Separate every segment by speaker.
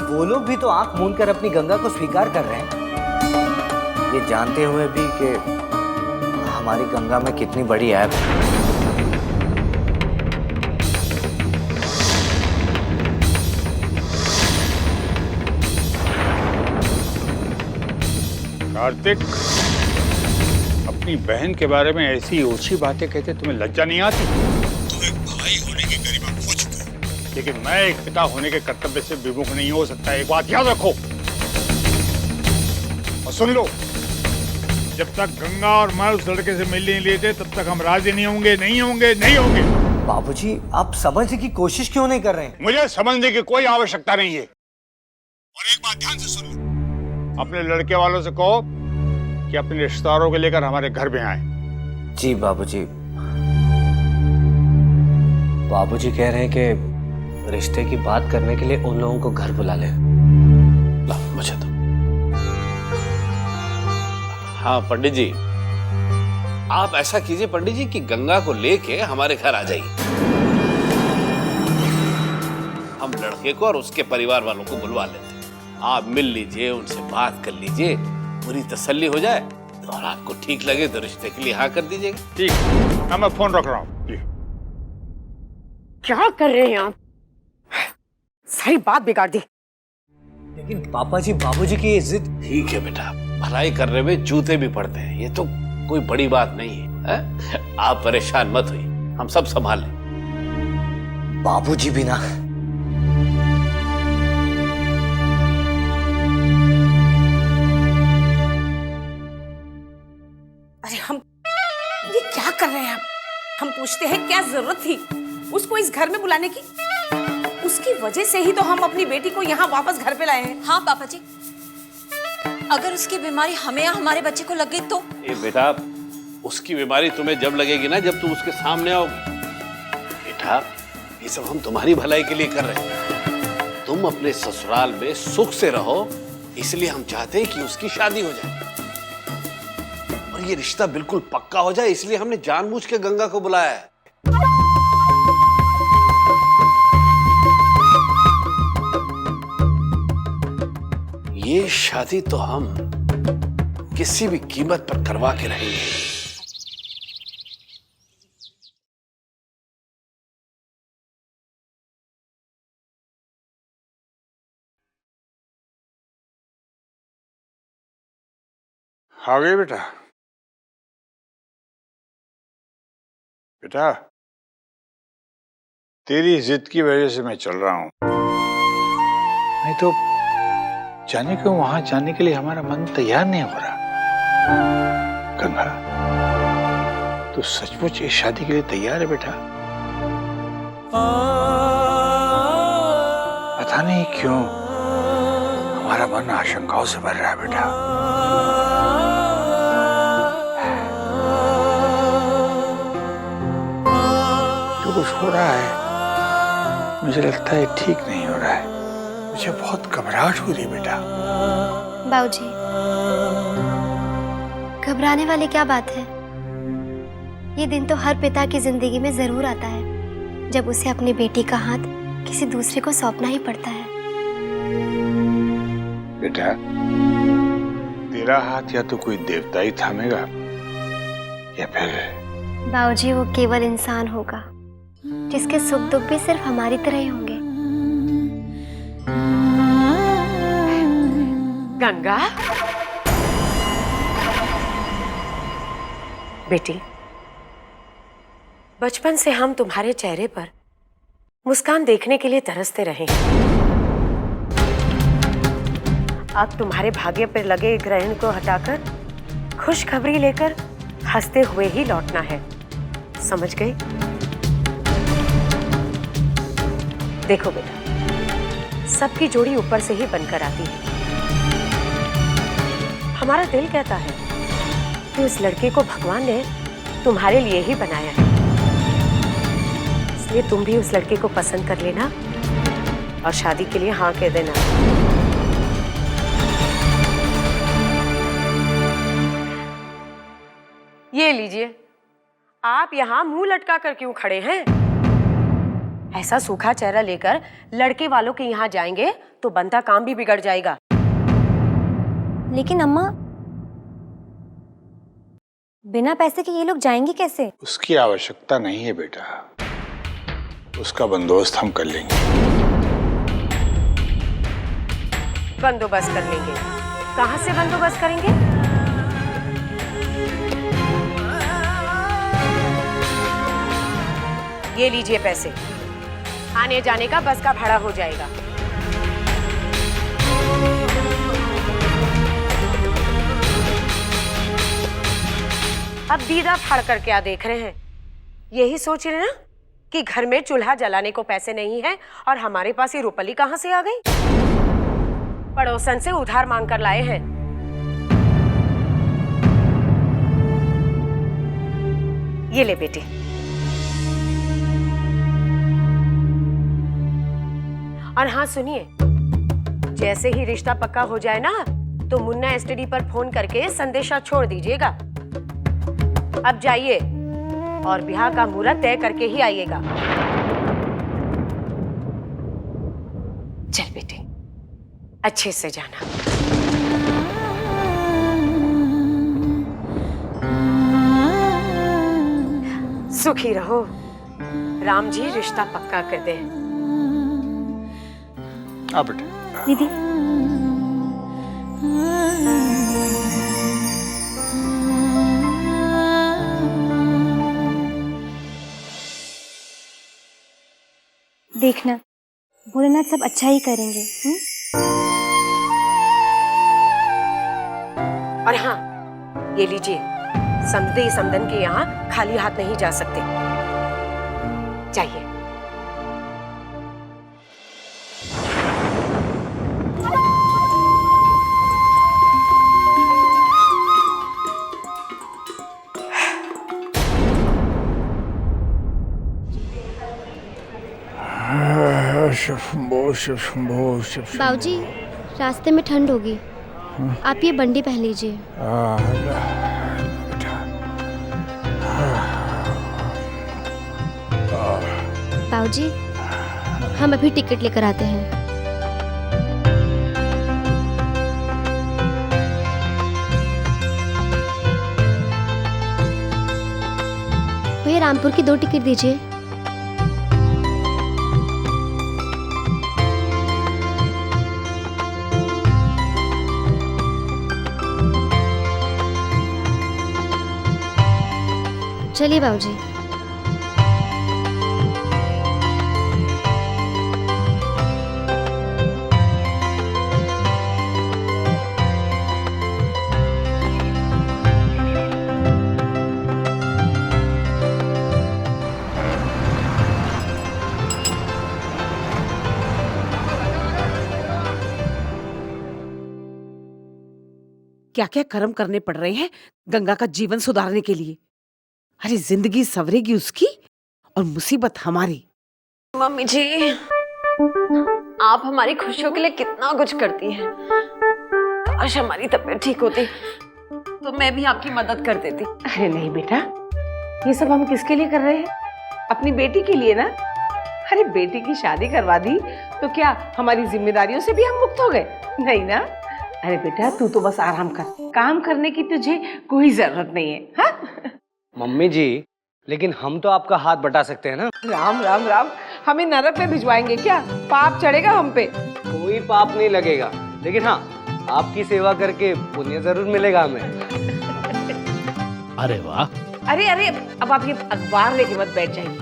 Speaker 1: वो लोग भी तो आंख मूंद कर अपनी गंगा को स्वीकार कर रहे हैं, ये जानते हुए भी कि हमारी गंगा में कितनी बड़ी ऐब है।
Speaker 2: कार्तिक, अपनी बहन के बारे में ऐसी ओछी बातें कहते तुम्हें लज्जा नहीं आती? तुम एक भाई होने की गरिमा खो चुके हो, लेकिन मैं एक पिता होने के कर्तव्य से विमुख नहीं हो सकता। एक बात याद रखो और सुन लो, जब तक गंगा और मैं उस लड़के से मिल नहीं लेते तब तक हम राजी नहीं होंगे, नहीं होंगे, नहीं होंगे।
Speaker 1: बाबूजी, आप समझने की कोशिश क्यों नहीं कर रहे हैं?
Speaker 2: मुझे समझने की कोई आवश्यकता नहीं है। और एक बात ध्यान से सुन लो, अपने लड़के वालों से कहो कि अपने रिश्तेदारों को लेकर हमारे घर में आए।
Speaker 1: जी बाबूजी। बाबूजी कह रहे हैं कि रिश्ते की बात करने के लिए उन लोगों को घर बुला ले।
Speaker 3: ला मुझे तो। हाँ पंडित जी, आप ऐसा कीजिए पंडित जी कि गंगा को लेके हमारे घर आ जाइए। हम लड़के को और उसके परिवार वालों को बुलवा लेते हैं। आप मिल लीजिए, उनसे बात कर लीजिए, पूरी तसल्ली हो जाए और आपको ठीक लगे तो रिश्ते के लिए हाँ कर दीजिएगा।
Speaker 2: ठीक, मैं फोन रख रहा हूँ।
Speaker 4: क्या कर रहे हैं आप? सारी बात बिगाड़ दी।
Speaker 1: लेकिन पापा जी, बाबूजी की ये जिद।
Speaker 3: ठीक है बेटा, भलाई करने में जूते भी पड़ते हैं, ये तो कोई बड़ी बात नहीं है। आप परेशान मत होइए, हम सब संभाल लें।
Speaker 1: बाबूजी भी ना।
Speaker 4: अरे हम ये क्या कर रहे हैं आप? हम पूछते हैं क्या जरूरत थी उसको इस घर में बुलाने की? उसकी वजह से ही तो हम अपनी बेटी को यहाँ वापस घर पे लाए हैं।
Speaker 5: हाँ पापा जी, अगर उसकी बीमारी हमें या हमारे बच्चे को लग गई तो?
Speaker 3: ए बेटा, उसकी बीमारी तुम्हें जब लगेगी ना, जब तुम उसके सामने आओगे। बेटा, ये सब हम तुम्हारी भलाई के लिए कर रहे हैं। तुम अपने ससुराल में सुख से रहो, इसलिए हम चाहते हैं कि उसकी शादी हो जाए और ये रिश्ता बिल्कुल पक्का हो जाए, इसलिए हमने जानबूझ के गंगा को बुलाया है। ये शादी तो हम किसी भी कीमत पर करवा के रहेंगे।
Speaker 2: आ गए बेटा? बेटा, तेरी जिद की वजह से मैं चल रहा हूं, नहीं तो जाने क्यों वहां जाने के लिए हमारा मन तैयार नहीं हो रहा। गंगा, तू सचमुच इस शादी के लिए तैयार है बेटा? पता नहीं क्यों हमारा मन आशंकाओं से भर रहा है बेटा। जो कुछ हो रहा है मुझे लगता है ठीक नहीं हो रहा है। मुझे बहुत घबराहट हो रही है बेटा।
Speaker 6: बाबूजी, घबराने वाली क्या बात है? ये दिन तो हर पिता की जिंदगी में जरूर आता है जब उसे अपनी बेटी का हाथ किसी दूसरे को सौंपना ही पड़ता है।
Speaker 2: बेटा, तेरा हाथ या तो कोई देवता ही थामेगा या फिर
Speaker 6: बाबूजी, वो केवल इंसान होगा जिसके सुख दुख भी सिर्फ हमारी तरह ही होंगे।
Speaker 4: गंगा बेटी, बचपन से हम तुम्हारे चेहरे पर मुस्कान देखने के लिए तरसते रहे हैं। अब तुम्हारे भाग्य पर लगे ग्रहण को हटाकर खुशखबरी लेकर हंसते हुए ही लौटना है, समझ गई? देखो बेटा, सबकी जोड़ी ऊपर से ही बनकर आती है। हमारा दिल कहता है कि उस लड़के को भगवान ने तुम्हारे लिए ही बनाया है, इसलिए तुम भी उस लड़के को पसंद कर लेना और शादी के लिए हाँ कह देना। ये लीजिए, आप यहाँ मुंह लटका कर क्यों खड़े हैं?
Speaker 7: ऐसा सूखा चेहरा लेकर लड़के वालों के यहाँ जाएंगे तो बनता काम भी बिगड़ जाएगा।
Speaker 5: लेकिन अम्मा, बिना पैसे के ये लोग जाएंगे कैसे?
Speaker 2: उसकी आवश्यकता नहीं है बेटा, उसका बंदोबस्त हम कर लेंगे।
Speaker 7: बंदोबस्त कर लेंगे? कहाँ से बंदोबस्त करेंगे? ये लीजिए पैसे, आने जाने का बस का भाड़ा हो जाएगा। अब दीदा फाड़ कर क्या देख रहे हैं? यही सोच रहे ना कि घर में चूल्हा जलाने को पैसे नहीं है और हमारे पास ये रुपली कहां से आ गई? पड़ोसन से उधार मांग कर लाए हैं। ये ले बेटे। और हाँ सुनिए, जैसे ही रिश्ता पक्का हो जाए ना तो मुन्ना एसटीडी पर फोन करके संदेशा छोड़ दीजिएगा। अब जाइए और ब्याह का मुहूर्त तय करके ही आइएगा। चल बेटे, अच्छे से जाना। सुखी रहो। राम जी रिश्ता पक्का कर दे।
Speaker 2: हाँ बेटा।
Speaker 6: दीदी, देखना, भोलेनाथ सब अच्छा ही करेंगे।
Speaker 7: और हाँ, ये लीजिए, समधी समदन के यहाँ खाली हाथ नहीं जा सकते। चाहिए।
Speaker 6: बाबूजी, रास्ते में ठंड होगी, आप ये बंडी पहन लीजिए। बाबूजी, हम अभी टिकट लेकर आते हैं। भैया, रामपुर की 2 टिकट दीजिए। चलिए बाबूजी।
Speaker 4: क्या क्या कर्म करने पड़ रहे हैं गंगा का जीवन सुधारने के लिए। अरे जिंदगी सवरेगी उसकी और मुसीबत हमारी।
Speaker 5: मम्मी जी, आप हमारी खुशियों के लिए कितना कुछ करती हैं। काश हमारी तबीयत ठीक होती तो मैं भी आपकी मदद कर देती।
Speaker 4: अरे नहीं बेटा, ये सब हम किसके लिए कर रहे हैं? अपनी बेटी के लिए ना। अरे बेटी की शादी करवा दी तो क्या हमारी जिम्मेदारियों से भी हम मुक्त हो गए? नहीं ना। अरे बेटा, तू तो बस आराम कर, काम करने की तुझे कोई जरूरत नहीं है। हाँ?
Speaker 1: मम्मी जी, लेकिन हम तो आपका हाथ बटा सकते हैं ना।
Speaker 4: राम राम राम, हमें नरक में भिजवाएंगे क्या? पाप चढ़ेगा हम पे।
Speaker 1: कोई पाप नहीं लगेगा, लेकिन हाँ, आपकी सेवा करके पुण्य जरूर मिलेगा हमें।
Speaker 3: अरे वाह।
Speaker 4: अरे अरे, अब आप ये अखबार लेके मत बैठ जाइए,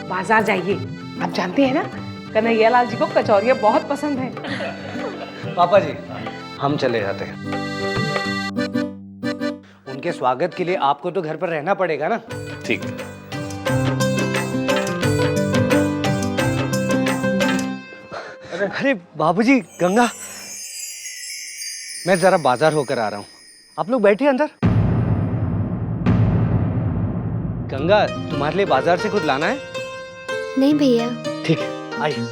Speaker 4: बाजार जाइए। आप जानते हैं ना, कन्हैया लाल जी को कचौरियाँ बहुत पसंद है।
Speaker 1: पापा जी, हम चले जाते हैं। उनके स्वागत के लिए आपको तो घर पर रहना पड़ेगा ना।
Speaker 3: ठीक।
Speaker 1: अरे बाबूजी, गंगा, मैं जरा बाजार होकर आ रहा हूँ, आप लोग बैठिए अंदर। गंगा, तुम्हारे लिए बाजार से कुछ लाना है?
Speaker 6: नहीं भैया।
Speaker 1: ठीक है, आइए।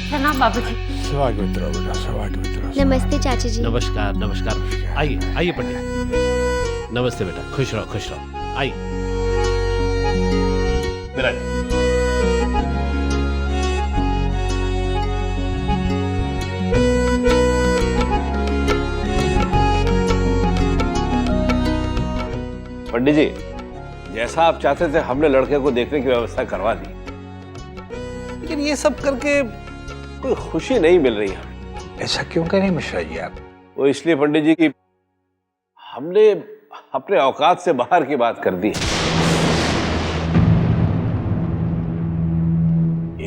Speaker 5: प्रणाम बाबूजी।
Speaker 2: स्वागत रहो बेटा, स्वागत रहो।
Speaker 6: नमस्ते चाची जी।
Speaker 3: नमस्कार नमस्कार, आइए आइए पंडित। नमस्ते बेटा, खुश रहो खुश रहो, आइए। विराज। पंडित जी, जैसा आप चाहते थे हमने लड़के को देखने की व्यवस्था करवा दी, लेकिन ये सब करके कोई खुशी नहीं मिल रही हमें।
Speaker 2: ऐसा क्यों कह रहे हैं मिश्रा जी आप?
Speaker 3: वो इसलिए पंडित जी कि हमने अपने औकात से बाहर की बात कर दी।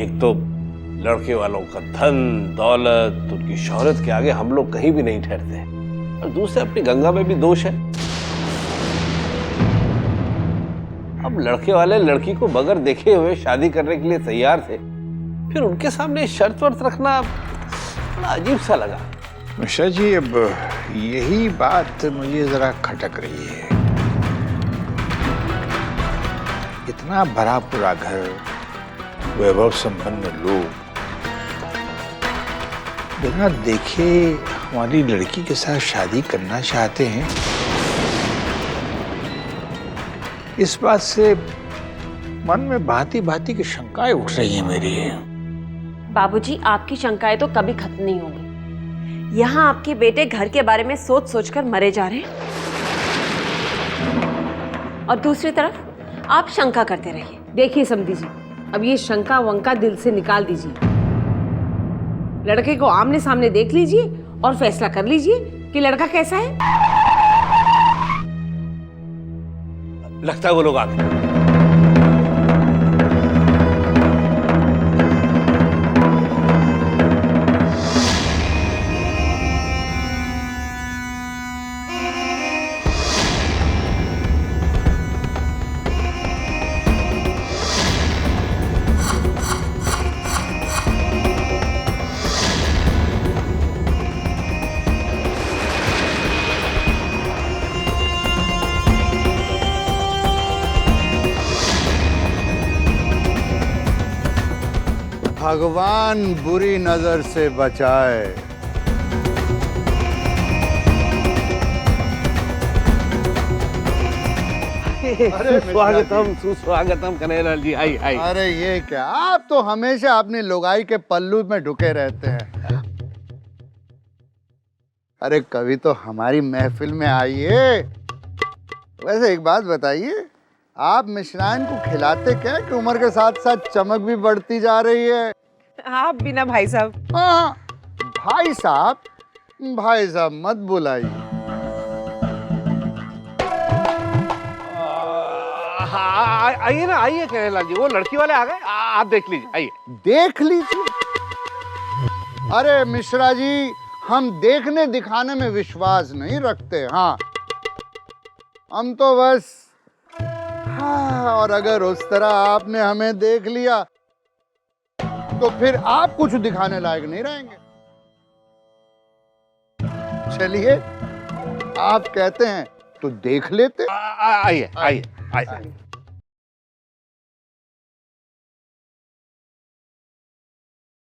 Speaker 3: एक तो लड़के वालों का धन दौलत, उनकी शोहरत के आगे हम लोग कहीं भी नहीं ठहरते, और दूसरे अपनी गंगा में भी दोष है। अब लड़के वाले लड़की को बगैर देखे हुए शादी करने के लिए तैयार थे, फिर उनके सामने शर्त वर्त रखना बड़ा अजीब सा लगा।
Speaker 2: मिश्रा जी, अब यही बात मुझे जरा खटक रही है। इतना भरा पूरा घर, वैभव संपन्न लोग, बिना देखे हमारी लड़की के साथ शादी करना चाहते हैं। इस बात से मन में भांति भांति की शंकाएं उठ रही हैं मेरी।
Speaker 5: बाबूजी, आपकी शंकाएं तो कभी खत्म नहीं होंगी। यहाँ आपके बेटे घर के बारे में सोच सोचकर मरे जा रहे हैं, और दूसरी तरफ आप शंका करते रहिए।
Speaker 4: देखिए समधी जी, अब ये शंका वंका दिल से निकाल दीजिए। लड़के को आमने सामने देख लीजिए और फैसला कर लीजिए कि लड़का कैसा है।
Speaker 3: लगता है वो लोग आ गए।
Speaker 8: भगवान बुरी नजर से बचाए।
Speaker 3: स्वागतम सुस्वागतम कन्हैयालाल जी, आइए आइए।
Speaker 8: अरे ये क्या, आप तो हमेशा अपनी लुगाई के पल्लू में ढुके रहते हैं। अरे कभी तो हमारी महफिल में आइए। वैसे एक बात बताइए, आप मिश्राइन को खिलाते क्या कि उम्र के साथ साथ चमक भी बढ़ती जा रही है?
Speaker 4: आप भी ना भाई साहब।
Speaker 8: हाँ, भाई साहब, भाई साहब मत बुलाइए।
Speaker 3: आइए ना, आइए कन्हैयालाल जी, वो लड़की वाले आ गए, आप देख लीजिए, आइए।
Speaker 8: देख लीजिए। अरे मिश्रा जी, हम देखने दिखाने में विश्वास नहीं रखते। हाँ, हम तो बस हाँ, और अगर उस तरह आपने हमें देख लिया तो फिर आप कुछ दिखाने लायक नहीं रहेंगे। चलिए, आप कहते हैं तो देख लेते।
Speaker 3: आइए आइए आइए।